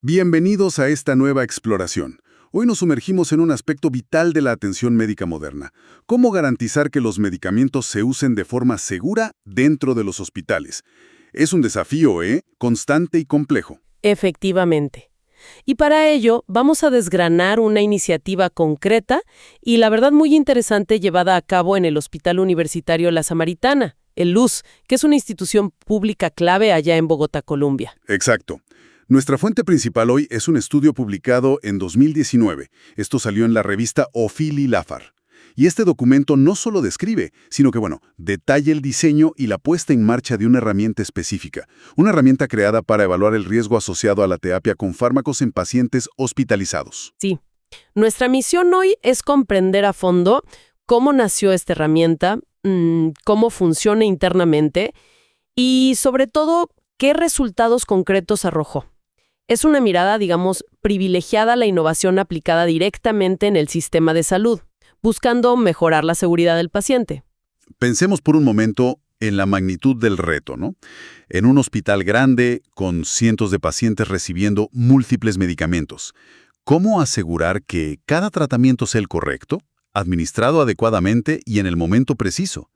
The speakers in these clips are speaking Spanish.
Bienvenidos a esta nueva exploración. Hoy nos sumergimos en un aspecto vital de la atención médica moderna. ¿Cómo garantizar que los medicamentos se usen de forma segura dentro de los hospitales? Es un desafío, constante y complejo. Efectivamente. Y para ello vamos a desgranar una iniciativa concreta y la verdad muy interesante llevada a cabo en el Hospital Universitario La Samaritana, el LUS, que es una institución pública clave allá en Bogotá, Colombia. Exacto. Nuestra fuente principal hoy es un estudio publicado en 2019. Esto salió en la revista Ofili Lafar. Y este documento no solo describe, sino que, detalla el diseño y la puesta en marcha de una herramienta específica. Una herramienta creada para evaluar el riesgo asociado a la terapia con fármacos en pacientes hospitalizados. Sí. Nuestra misión hoy es comprender a fondo cómo nació esta herramienta, cómo funciona internamente y, sobre todo, qué resultados concretos arrojó. Es una mirada, privilegiada a la innovación aplicada directamente en el sistema de salud, buscando mejorar la seguridad del paciente. Pensemos por un momento en la magnitud del reto, ¿no? En un hospital grande, con cientos de pacientes recibiendo múltiples medicamentos. ¿Cómo asegurar que cada tratamiento sea el correcto, administrado adecuadamente y en el momento preciso?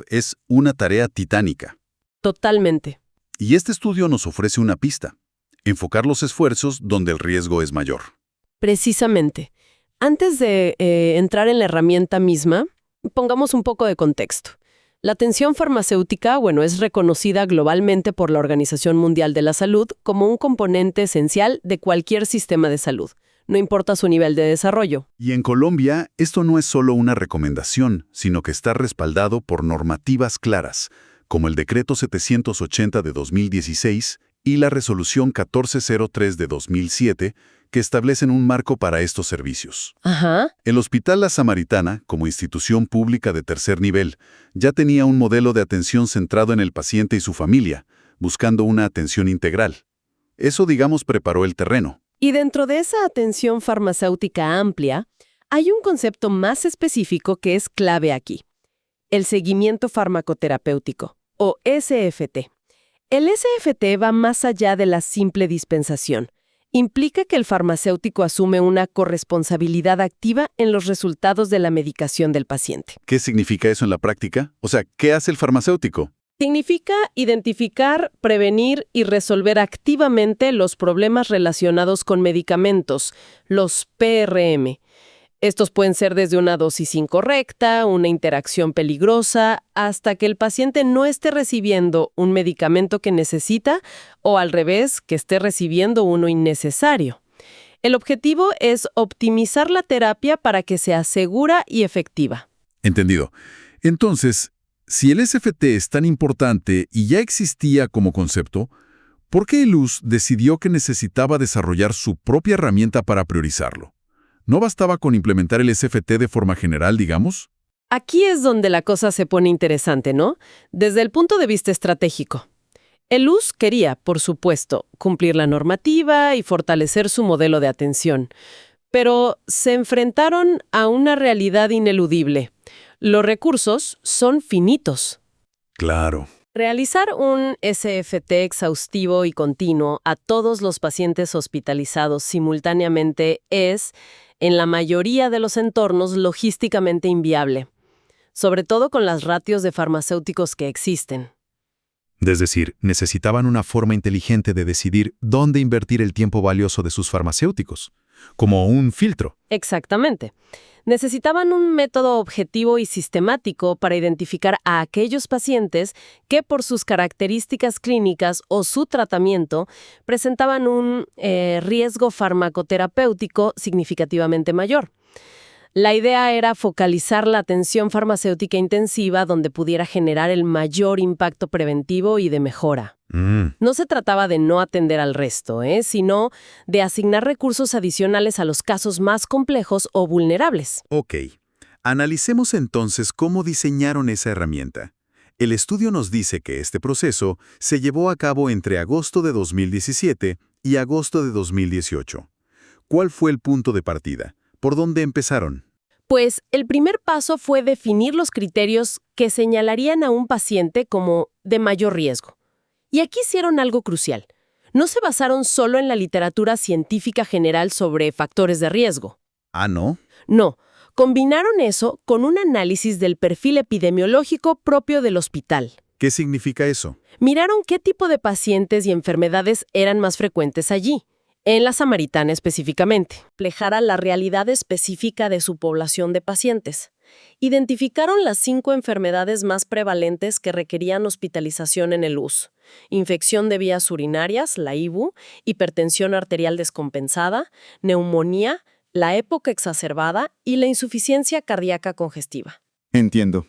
Es una tarea titánica. Totalmente. Y este estudio nos ofrece una pista. Enfocar los esfuerzos donde el riesgo es mayor. Precisamente. Antes de entrar en la herramienta misma, pongamos un poco de contexto. La atención farmacéutica, es reconocida globalmente por la Organización Mundial de la Salud como un componente esencial de cualquier sistema de salud, no importa su nivel de desarrollo. Y en Colombia, esto no es solo una recomendación, sino que está respaldado por normativas claras, como el Decreto 780 de 2016 y la Resolución 1403 de 2007, que establecen un marco para estos servicios. Ajá. El Hospital La Samaritana, como institución pública de tercer nivel, ya tenía un modelo de atención centrado en el paciente y su familia, buscando una atención integral. Eso, preparó el terreno. Y dentro de esa atención farmacéutica amplia, hay un concepto más específico que es clave aquí: el seguimiento farmacoterapéutico, o SFT. El SFT va más allá de la simple dispensación. Implica que el farmacéutico asume una corresponsabilidad activa en los resultados de la medicación del paciente. ¿Qué significa eso en la práctica? ¿Qué hace el farmacéutico? Significa identificar, prevenir y resolver activamente los problemas relacionados con medicamentos, los PRM. Estos pueden ser desde una dosis incorrecta, una interacción peligrosa, hasta que el paciente no esté recibiendo un medicamento que necesita o, al revés, que esté recibiendo uno innecesario. El objetivo es optimizar la terapia para que sea segura y efectiva. Entendido. Entonces, si el SFT es tan importante y ya existía como concepto, ¿por qué el LUS decidió que necesitaba desarrollar su propia herramienta para priorizarlo? ¿No bastaba con implementar el SFT de forma general, digamos? Aquí es donde la cosa se pone interesante, ¿no? Desde el punto de vista estratégico. El LUS quería, por supuesto, cumplir la normativa y fortalecer su modelo de atención, pero se enfrentaron a una realidad ineludible. Los recursos son finitos. Claro. Realizar un SFT exhaustivo y continuo a todos los pacientes hospitalizados simultáneamente es, en la mayoría de los entornos, logísticamente inviable, sobre todo con las ratios de farmacéuticos que existen. Es decir, necesitaban una forma inteligente de decidir dónde invertir el tiempo valioso de sus farmacéuticos, como un filtro. Exactamente. Necesitaban un método objetivo y sistemático para identificar a aquellos pacientes que, por sus características clínicas o su tratamiento, presentaban un riesgo farmacoterapéutico significativamente mayor. La idea era focalizar la atención farmacéutica intensiva donde pudiera generar el mayor impacto preventivo y de mejora. No se trataba de no atender al resto, sino de asignar recursos adicionales a los casos más complejos o vulnerables. Ok. Analicemos entonces cómo diseñaron esa herramienta. El estudio nos dice que este proceso se llevó a cabo entre agosto de 2017 y agosto de 2018. ¿Cuál fue el punto de partida? ¿Por dónde empezaron? Pues el primer paso fue definir los criterios que señalarían a un paciente como de mayor riesgo. Y aquí hicieron algo crucial. No se basaron solo en la literatura científica general sobre factores de riesgo. Ah, ¿no? No, combinaron eso con un análisis del perfil epidemiológico propio del hospital. ¿Qué significa eso? Miraron qué tipo de pacientes y enfermedades eran más frecuentes allí, en la Samaritana específicamente. Reflejara la realidad específica de su población de pacientes. Identificaron las 5 enfermedades más prevalentes que requerían hospitalización en el US: infección de vías urinarias, la IBU, hipertensión arterial descompensada, neumonía, la época exacerbada y la insuficiencia cardíaca congestiva. Entiendo.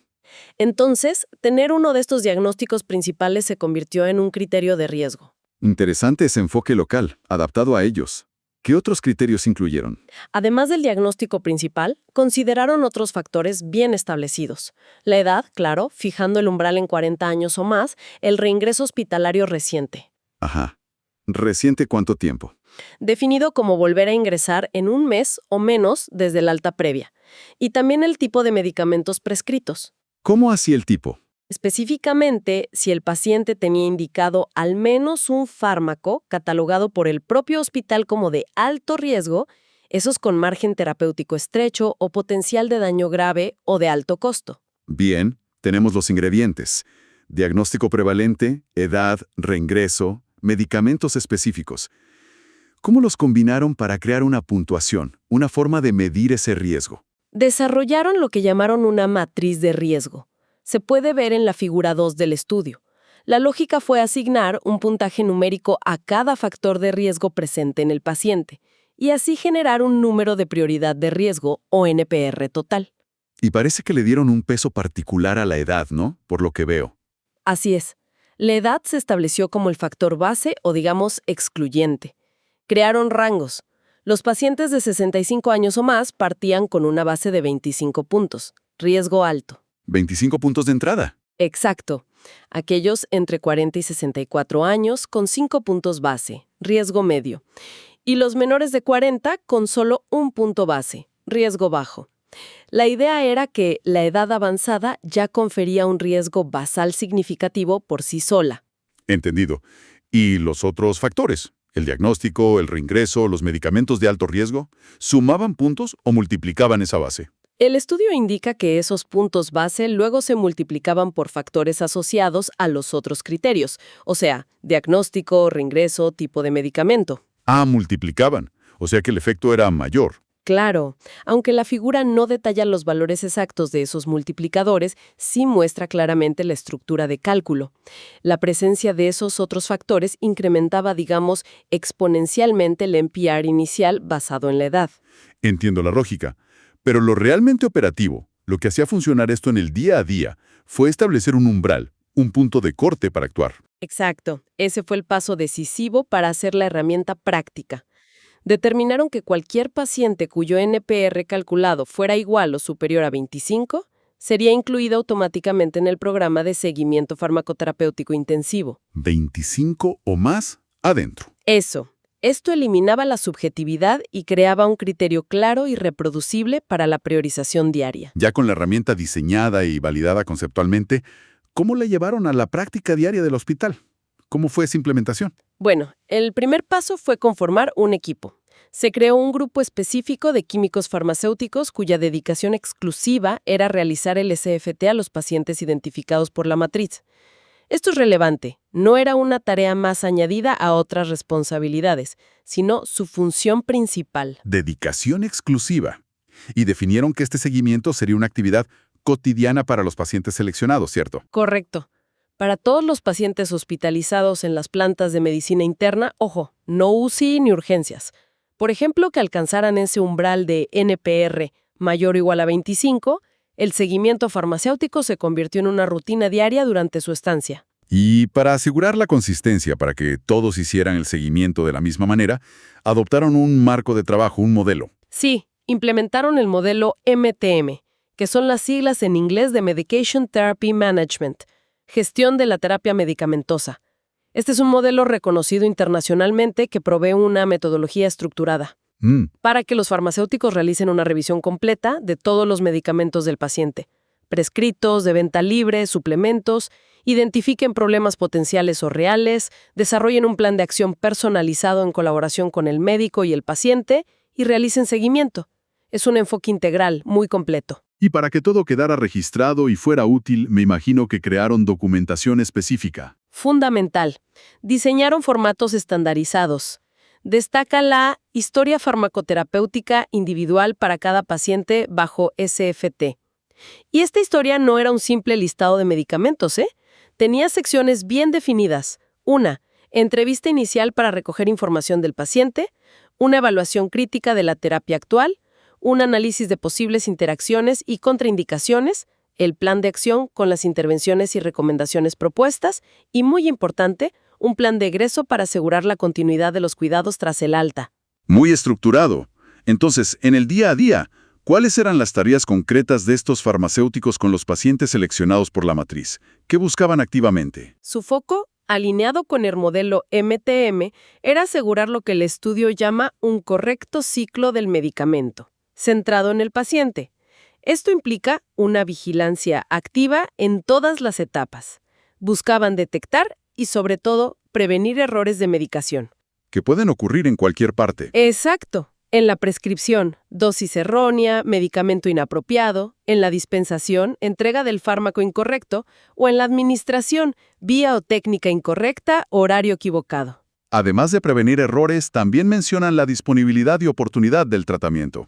Entonces, tener uno de estos diagnósticos principales se convirtió en un criterio de riesgo. Interesante ese enfoque local, adaptado a ellos. ¿Qué otros criterios incluyeron? Además del diagnóstico principal, consideraron otros factores bien establecidos. La edad, claro, fijando el umbral en 40 años o más, el reingreso hospitalario reciente, Ajá. ¿Reciente cuánto tiempo? definido como volver a ingresar en un mes o menos desde la alta previa, y también el tipo de medicamentos prescritos. ¿Cómo así el tipo? Específicamente, si el paciente tenía indicado al menos un fármaco catalogado por el propio hospital como de alto riesgo, esos con margen terapéutico estrecho o potencial de daño grave o de alto costo. Bien, tenemos los ingredientes. Diagnóstico prevalente, edad, reingreso, medicamentos específicos. ¿Cómo los combinaron para crear una puntuación, una forma de medir ese riesgo? Desarrollaron lo que llamaron una matriz de riesgo. Se puede ver en la figura 2 del estudio. La lógica fue asignar un puntaje numérico a cada factor de riesgo presente en el paciente, y así generar un número de prioridad de riesgo o NPR total. Y parece que le dieron un peso particular a la edad, ¿no? Por lo que veo. Así es. La edad se estableció como el factor base o, digamos, excluyente. Crearon rangos. Los pacientes de 65 años o más partían con una base de 25 puntos, riesgo alto. 25 puntos de entrada. Exacto. Aquellos entre 40 y 64 años con 5 puntos base, riesgo medio. Y los menores de 40 con solo un punto base, riesgo bajo. La idea era que la edad avanzada ya confería un riesgo basal significativo por sí sola. Entendido. ¿Y los otros factores? El diagnóstico, el reingreso, los medicamentos de alto riesgo, ¿sumaban puntos o multiplicaban esa base? El estudio indica que esos puntos base luego se multiplicaban por factores asociados a los otros criterios, o sea, diagnóstico, reingreso, tipo de medicamento. Ah, multiplicaban. O sea que el efecto era mayor. Claro, aunque la figura no detalla los valores exactos de esos multiplicadores, sí muestra claramente la estructura de cálculo. La presencia de esos otros factores incrementaba, digamos, exponencialmente el NPR inicial basado en la edad. Entiendo la lógica. Pero lo realmente operativo, lo que hacía funcionar esto en el día a día, fue establecer un umbral, un punto de corte para actuar. Exacto, ese fue el paso decisivo para hacer la herramienta práctica. Determinaron que cualquier paciente cuyo NPR calculado fuera igual o superior a 25 sería incluido automáticamente en el programa de seguimiento farmacoterapéutico intensivo. 25 o más adentro. Eso. Esto eliminaba la subjetividad y creaba un criterio claro y reproducible para la priorización diaria. Ya con la herramienta diseñada y validada conceptualmente, ¿cómo la llevaron a la práctica diaria del hospital? ¿Cómo fue esa implementación? Bueno, el primer paso fue conformar un equipo. Se creó un grupo específico de químicos farmacéuticos cuya dedicación exclusiva era realizar el SFT a los pacientes identificados por la matriz. Esto es relevante. No era una tarea más añadida a otras responsabilidades, sino su función principal. Dedicación exclusiva. Y definieron que este seguimiento sería una actividad cotidiana para los pacientes seleccionados, ¿cierto? Correcto. Para todos los pacientes hospitalizados en las plantas de medicina interna, ojo, no UCI ni urgencias. Por ejemplo, que alcanzaran ese umbral de NPR mayor o igual a 25, el seguimiento farmacéutico se convirtió en una rutina diaria durante su estancia. Y para asegurar la consistencia, para que todos hicieran el seguimiento de la misma manera, adoptaron un marco de trabajo, un modelo. Sí, implementaron el modelo MTM, que son las siglas en inglés de Medication Therapy Management, gestión de la terapia medicamentosa. Este es un modelo reconocido internacionalmente que provee una metodología estructurada para que los farmacéuticos realicen una revisión completa de todos los medicamentos del paciente, prescritos, de venta libre, suplementos, identifiquen problemas potenciales o reales, desarrollen un plan de acción personalizado en colaboración con el médico y el paciente y realicen seguimiento. Es un enfoque integral, muy completo. Y para que todo quedara registrado y fuera útil, me imagino que crearon documentación específica. Fundamental. Diseñaron formatos estandarizados. Destaca la historia farmacoterapéutica individual para cada paciente bajo SFT. Y esta historia no era un simple listado de medicamentos, ¿eh? Tenía secciones bien definidas. Una, entrevista inicial para recoger información del paciente, una evaluación crítica de la terapia actual, un análisis de posibles interacciones y contraindicaciones, el plan de acción con las intervenciones y recomendaciones propuestas y, muy importante, un plan de egreso para asegurar la continuidad de los cuidados tras el alta. Muy estructurado. Entonces, en el día a día, ¿cuáles eran las tareas concretas de estos farmacéuticos con los pacientes seleccionados por la matriz? ¿Qué buscaban activamente? Su foco, alineado con el modelo MTM, era asegurar lo que el estudio llama un correcto ciclo del medicamento, centrado en el paciente. Esto implica una vigilancia activa en todas las etapas. Buscaban detectar y, sobre todo, prevenir errores de medicación. Que pueden ocurrir en cualquier parte. Exacto. En la prescripción, dosis errónea, medicamento inapropiado, en la dispensación, entrega del fármaco incorrecto, o en la administración, vía o técnica incorrecta, horario equivocado. Además de prevenir errores, también mencionan la disponibilidad y oportunidad del tratamiento.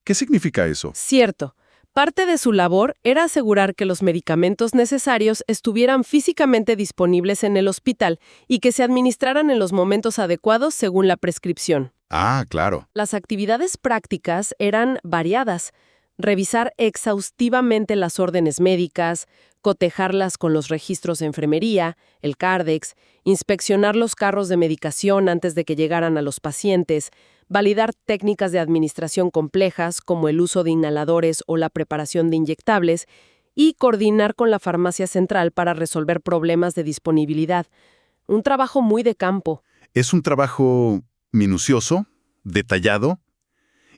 ¿Qué significa eso? Cierto. Parte de su labor era asegurar que los medicamentos necesarios estuvieran físicamente disponibles en el hospital y que se administraran en los momentos adecuados según la prescripción. Ah, claro. Las actividades prácticas eran variadas. Revisar exhaustivamente las órdenes médicas, cotejarlas con los registros de enfermería, el Cardex, inspeccionar los carros de medicación antes de que llegaran a los pacientes, validar técnicas de administración complejas como el uso de inhaladores o la preparación de inyectables y coordinar con la farmacia central para resolver problemas de disponibilidad. Un trabajo muy de campo. Es un trabajo minucioso, detallado,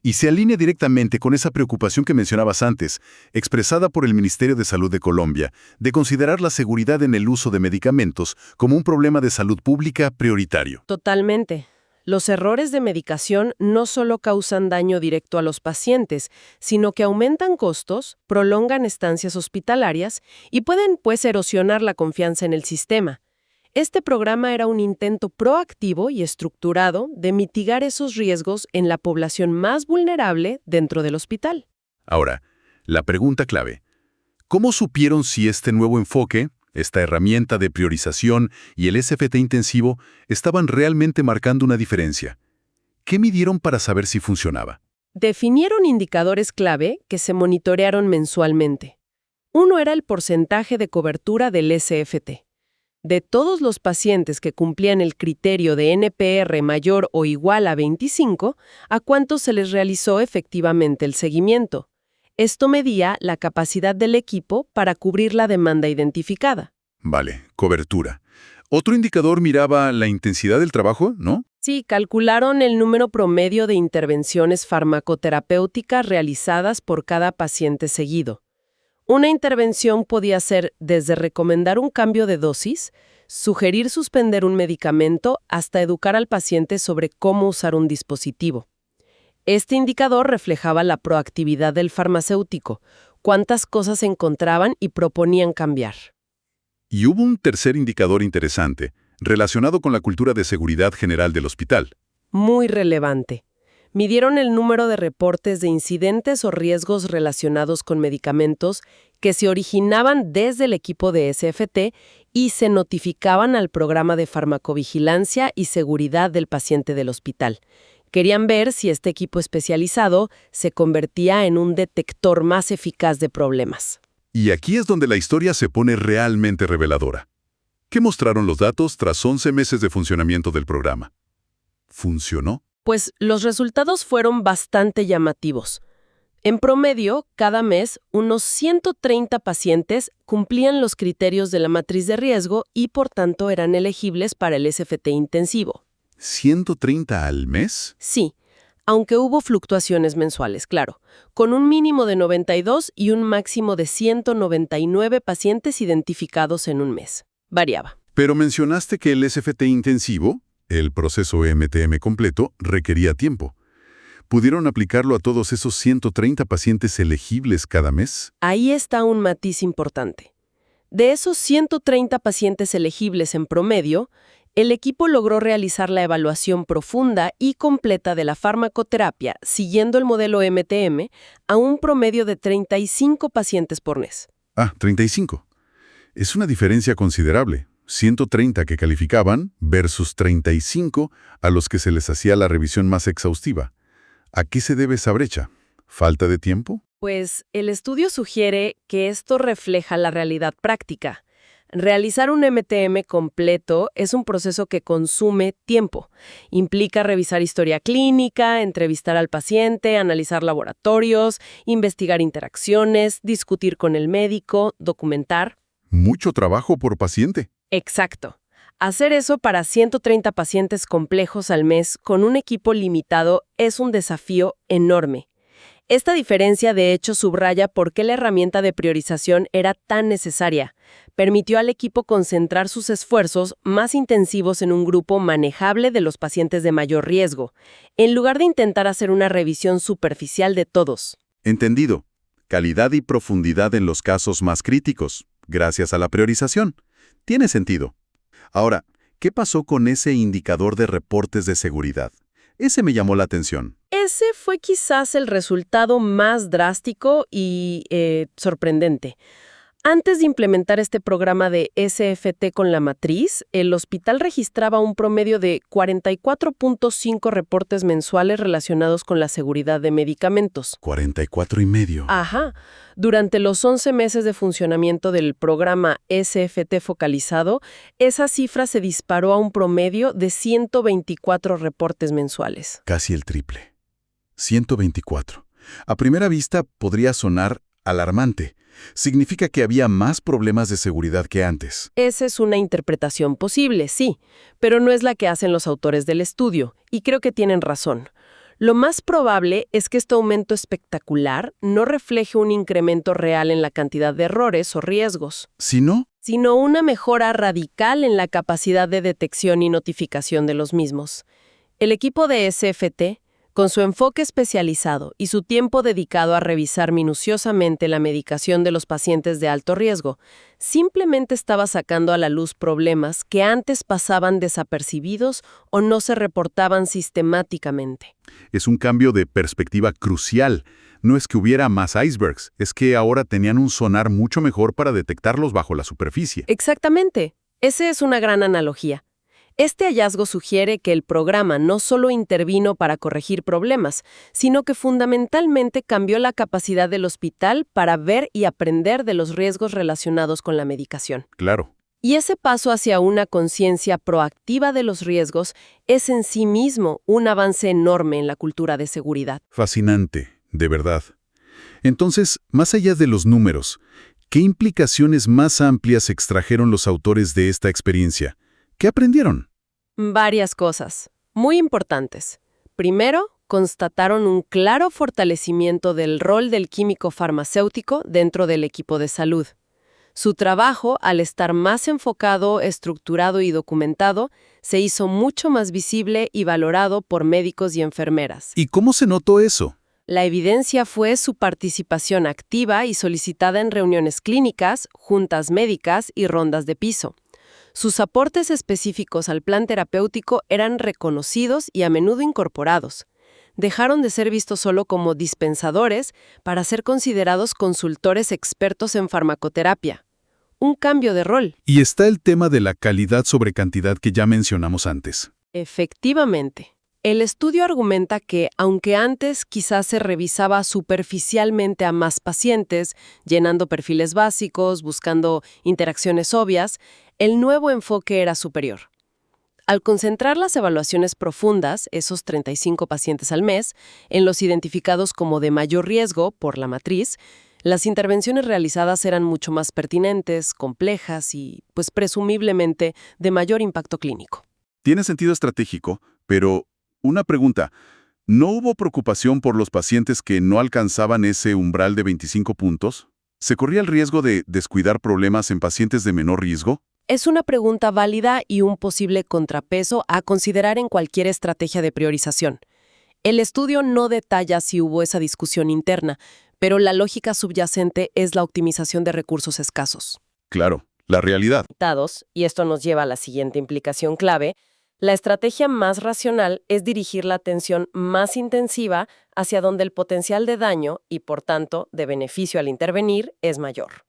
y se alinea directamente con esa preocupación que mencionabas antes, expresada por el Ministerio de Salud de Colombia, de considerar la seguridad en el uso de medicamentos como un problema de salud pública prioritario. Totalmente. Los errores de medicación no solo causan daño directo a los pacientes, sino que aumentan costos, prolongan estancias hospitalarias y pueden, erosionar la confianza en el sistema. Este programa era un intento proactivo y estructurado de mitigar esos riesgos en la población más vulnerable dentro del hospital. Ahora, la pregunta clave. ¿Cómo supieron si este nuevo enfoque, esta herramienta de priorización y el SFT intensivo estaban realmente marcando una diferencia? ¿Qué midieron para saber si funcionaba? Definieron indicadores clave que se monitorearon mensualmente. Uno era el porcentaje de cobertura del SFT. De todos los pacientes que cumplían el criterio de NPR mayor o igual a 25, ¿a cuántos se les realizó efectivamente el seguimiento? Esto medía la capacidad del equipo para cubrir la demanda identificada. Vale, cobertura. Otro indicador miraba la intensidad del trabajo, ¿no? Sí, calcularon el número promedio de intervenciones farmacoterapéuticas realizadas por cada paciente seguido. Una intervención podía ser desde recomendar un cambio de dosis, sugerir suspender un medicamento, hasta educar al paciente sobre cómo usar un dispositivo. Este indicador reflejaba la proactividad del farmacéutico, cuántas cosas encontraban y proponían cambiar. Y hubo un tercer indicador interesante, relacionado con la cultura de seguridad general del hospital. Muy relevante. Midieron el número de reportes de incidentes o riesgos relacionados con medicamentos que se originaban desde el equipo de SFT y se notificaban al programa de farmacovigilancia y seguridad del paciente del hospital. Querían ver si este equipo especializado se convertía en un detector más eficaz de problemas. Y aquí es donde la historia se pone realmente reveladora. ¿Qué mostraron los datos tras 11 meses de funcionamiento del programa? ¿Funcionó? Pues los resultados fueron bastante llamativos. En promedio, cada mes, unos 130 pacientes cumplían los criterios de la matriz de riesgo y, por tanto, eran elegibles para el SFT intensivo. ¿130 al mes? Sí. aunque hubo fluctuaciones mensuales, claro, con un mínimo de 92 y un máximo de 199 pacientes identificados en un mes. Variaba. Pero mencionaste que el SFT intensivo, el proceso MTM completo, requería tiempo. ¿Pudieron aplicarlo a todos esos 130 pacientes elegibles cada mes? Ahí está un matiz importante. De esos 130 pacientes elegibles en promedio, el equipo logró realizar la evaluación profunda y completa de la farmacoterapia siguiendo el modelo MTM a un promedio de 35 pacientes por mes. 35. Es una diferencia considerable. 130 que calificaban versus 35 a los que se les hacía la revisión más exhaustiva. ¿A qué se debe esa brecha? ¿Falta de tiempo? Pues el estudio sugiere que esto refleja la realidad práctica. Realizar un MTM completo es un proceso que consume tiempo. Implica revisar historia clínica, entrevistar al paciente, analizar laboratorios, investigar interacciones, discutir con el médico, documentar. Mucho trabajo por paciente. Exacto. Hacer eso para 130 pacientes complejos al mes con un equipo limitado es un desafío enorme. Esta diferencia, de hecho, subraya por qué la herramienta de priorización era tan necesaria. Permitió al equipo concentrar sus esfuerzos más intensivos en un grupo manejable de los pacientes de mayor riesgo, en lugar de intentar hacer una revisión superficial de todos. Entendido. Calidad y profundidad en los casos más críticos, gracias a la priorización. Tiene sentido. Ahora, ¿qué pasó con ese indicador de reportes de seguridad? Ese me llamó la atención. Ese fue quizás el resultado más drástico y sorprendente. Antes de implementar este programa de SFT con la matriz, el hospital registraba un promedio de 44.5 reportes mensuales relacionados con la seguridad de medicamentos. 44,5. Ajá. Durante los 11 meses de funcionamiento del programa SFT focalizado, esa cifra se disparó a un promedio de 124 reportes mensuales. Casi el triple. 124. A primera vista podría sonar alarmante. Significa que había más problemas de seguridad que antes. Esa es una interpretación posible, sí, pero no es la que hacen los autores del estudio, y creo que tienen razón. Lo más probable es que este aumento espectacular no refleje un incremento real en la cantidad de errores o riesgos, ¿Sino? sino una mejora radical en la capacidad de detección y notificación de los mismos. El equipo de SFT, con su enfoque especializado y su tiempo dedicado a revisar minuciosamente la medicación de los pacientes de alto riesgo, simplemente estaba sacando a la luz problemas que antes pasaban desapercibidos o no se reportaban sistemáticamente. Es un cambio de perspectiva crucial. No es que hubiera más icebergs, es que ahora tenían un sonar mucho mejor para detectarlos bajo la superficie. Exactamente. Esa es una gran analogía. Este hallazgo sugiere que el programa no solo intervino para corregir problemas, sino que fundamentalmente cambió la capacidad del hospital para ver y aprender de los riesgos relacionados con la medicación. Claro. Y ese paso hacia una conciencia proactiva de los riesgos es en sí mismo un avance enorme en la cultura de seguridad. Fascinante, de verdad. Entonces, más allá de los números, ¿qué implicaciones más amplias extrajeron los autores de esta experiencia? ¿Qué aprendieron? Varias cosas, muy importantes. Primero, constataron un claro fortalecimiento del rol del químico farmacéutico dentro del equipo de salud. Su trabajo, al estar más enfocado, estructurado y documentado, se hizo mucho más visible y valorado por médicos y enfermeras. ¿Y cómo se notó eso? La evidencia fue su participación activa y solicitada en reuniones clínicas, juntas médicas y rondas de piso. Sus aportes específicos al plan terapéutico eran reconocidos y a menudo incorporados. Dejaron de ser vistos solo como dispensadores para ser considerados consultores expertos en farmacoterapia. Un cambio de rol. Y está el tema de la calidad sobre cantidad que ya mencionamos antes. Efectivamente. El estudio argumenta que, aunque antes quizás se revisaba superficialmente a más pacientes, llenando perfiles básicos, buscando interacciones obvias, el nuevo enfoque era superior. Al concentrar las evaluaciones profundas, esos 35 pacientes al mes, en los identificados como de mayor riesgo por la matriz, las intervenciones realizadas eran mucho más pertinentes, complejas y, presumiblemente, de mayor impacto clínico. Tiene sentido estratégico, pero una pregunta. ¿No hubo preocupación por los pacientes que no alcanzaban ese umbral de 25 puntos? ¿Se corría el riesgo de descuidar problemas en pacientes de menor riesgo? Es una pregunta válida y un posible contrapeso a considerar en cualquier estrategia de priorización. El estudio no detalla si hubo esa discusión interna, pero la lógica subyacente es la optimización de recursos escasos. Claro, la realidad. Y esto nos lleva a la siguiente implicación clave, la estrategia más racional es dirigir la atención más intensiva hacia donde el potencial de daño y, por tanto, de beneficio al intervenir es mayor.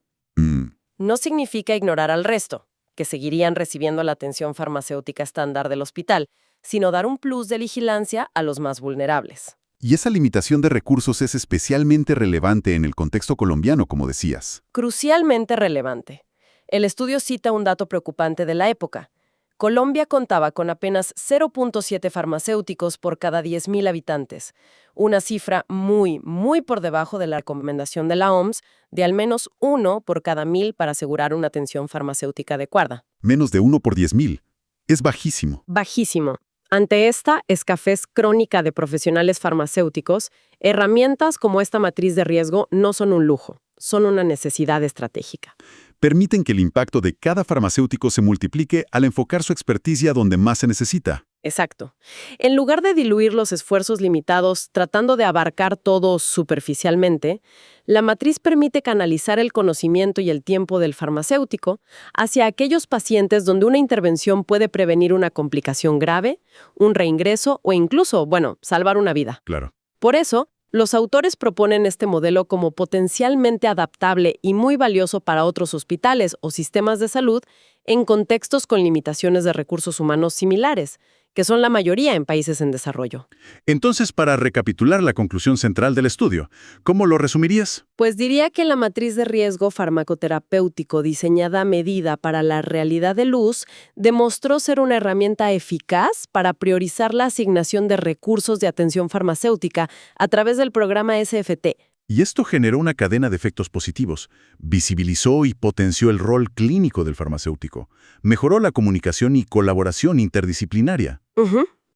No significa ignorar al resto, que seguirían recibiendo la atención farmacéutica estándar del hospital, sino dar un plus de vigilancia a los más vulnerables. Y esa limitación de recursos es especialmente relevante en el contexto colombiano, como decías. Crucialmente relevante. El estudio cita un dato preocupante de la época. Colombia contaba con apenas 0.7 farmacéuticos por cada 10.000 habitantes, una cifra muy, muy por debajo de la recomendación de la OMS de al menos 1 por cada 1.000 para asegurar una atención farmacéutica adecuada. Menos de 1 por 10.000. Es bajísimo. Bajísimo. Ante esta escasez crónica de profesionales farmacéuticos, herramientas como esta matriz de riesgo no son un lujo, son una necesidad estratégica. Permiten que el impacto de cada farmacéutico se multiplique al enfocar su experticia donde más se necesita. Exacto. En lugar de diluir los esfuerzos limitados tratando de abarcar todo superficialmente, la matriz permite canalizar el conocimiento y el tiempo del farmacéutico hacia aquellos pacientes donde una intervención puede prevenir una complicación grave, un reingreso o incluso, salvar una vida. Claro. Por eso, los autores proponen este modelo como potencialmente adaptable y muy valioso para otros hospitales o sistemas de salud en contextos con limitaciones de recursos humanos similares, que son la mayoría en países en desarrollo. Entonces, para recapitular la conclusión central del estudio, ¿cómo lo resumirías? Pues diría que la matriz de riesgo farmacoterapéutico diseñada a medida para la realidad de luz demostró ser una herramienta eficaz para priorizar la asignación de recursos de atención farmacéutica a través del programa SFT. Y esto generó una cadena de efectos positivos, visibilizó y potenció el rol clínico del farmacéutico, mejoró la comunicación y colaboración interdisciplinaria.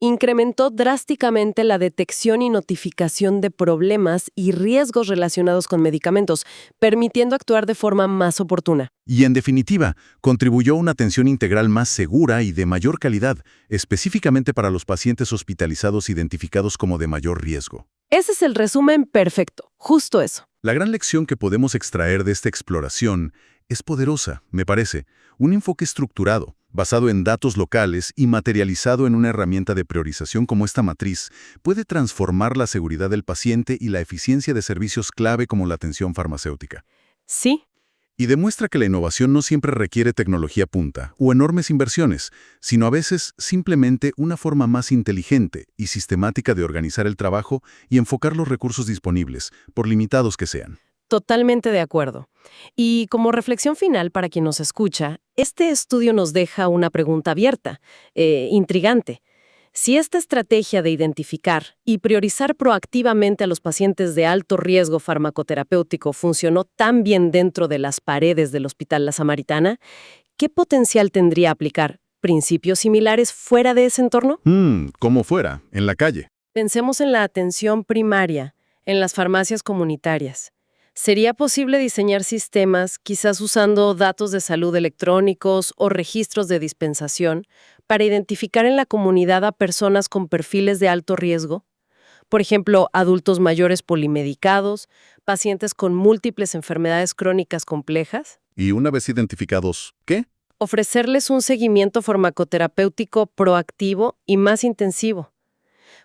Incrementó drásticamente la detección y notificación de problemas y riesgos relacionados con medicamentos, permitiendo actuar de forma más oportuna. Y en definitiva, contribuyó a una atención integral más segura y de mayor calidad, específicamente para los pacientes hospitalizados identificados como de mayor riesgo. Ese es el resumen perfecto, justo eso. La gran lección que podemos extraer de esta exploración es poderosa, me parece. Un enfoque estructurado, basado en datos locales y materializado en una herramienta de priorización como esta matriz, puede transformar la seguridad del paciente y la eficiencia de servicios clave como la atención farmacéutica. Sí. Y demuestra que la innovación no siempre requiere tecnología punta o enormes inversiones, sino a veces simplemente una forma más inteligente y sistemática de organizar el trabajo y enfocar los recursos disponibles, por limitados que sean. Totalmente de acuerdo. Y como reflexión final para quien nos escucha, este estudio nos deja una pregunta abierta, intrigante. Si esta estrategia de identificar y priorizar proactivamente a los pacientes de alto riesgo farmacoterapéutico funcionó tan bien dentro de las paredes del Hospital La Samaritana, ¿qué potencial tendría aplicar principios similares fuera de ese entorno? Como fuera, en la calle. Pensemos en la atención primaria, en las farmacias comunitarias. ¿Sería posible diseñar sistemas, quizás usando datos de salud electrónicos o registros de dispensación, para identificar en la comunidad a personas con perfiles de alto riesgo? Por ejemplo, adultos mayores polimedicados, pacientes con múltiples enfermedades crónicas complejas. Y una vez identificados, ¿qué? Ofrecerles un seguimiento farmacoterapéutico proactivo y más intensivo.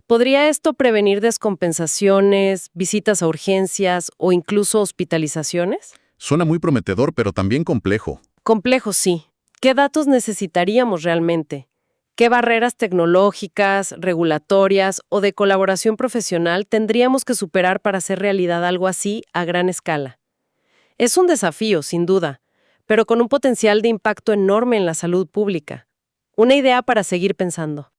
¿Podría esto prevenir descompensaciones, visitas a urgencias o incluso hospitalizaciones? Suena muy prometedor, pero también complejo. Complejo, sí. ¿Qué datos necesitaríamos realmente? ¿Qué barreras tecnológicas, regulatorias o de colaboración profesional tendríamos que superar para hacer realidad algo así a gran escala? Es un desafío, sin duda, pero con un potencial de impacto enorme en la salud pública. Una idea para seguir pensando.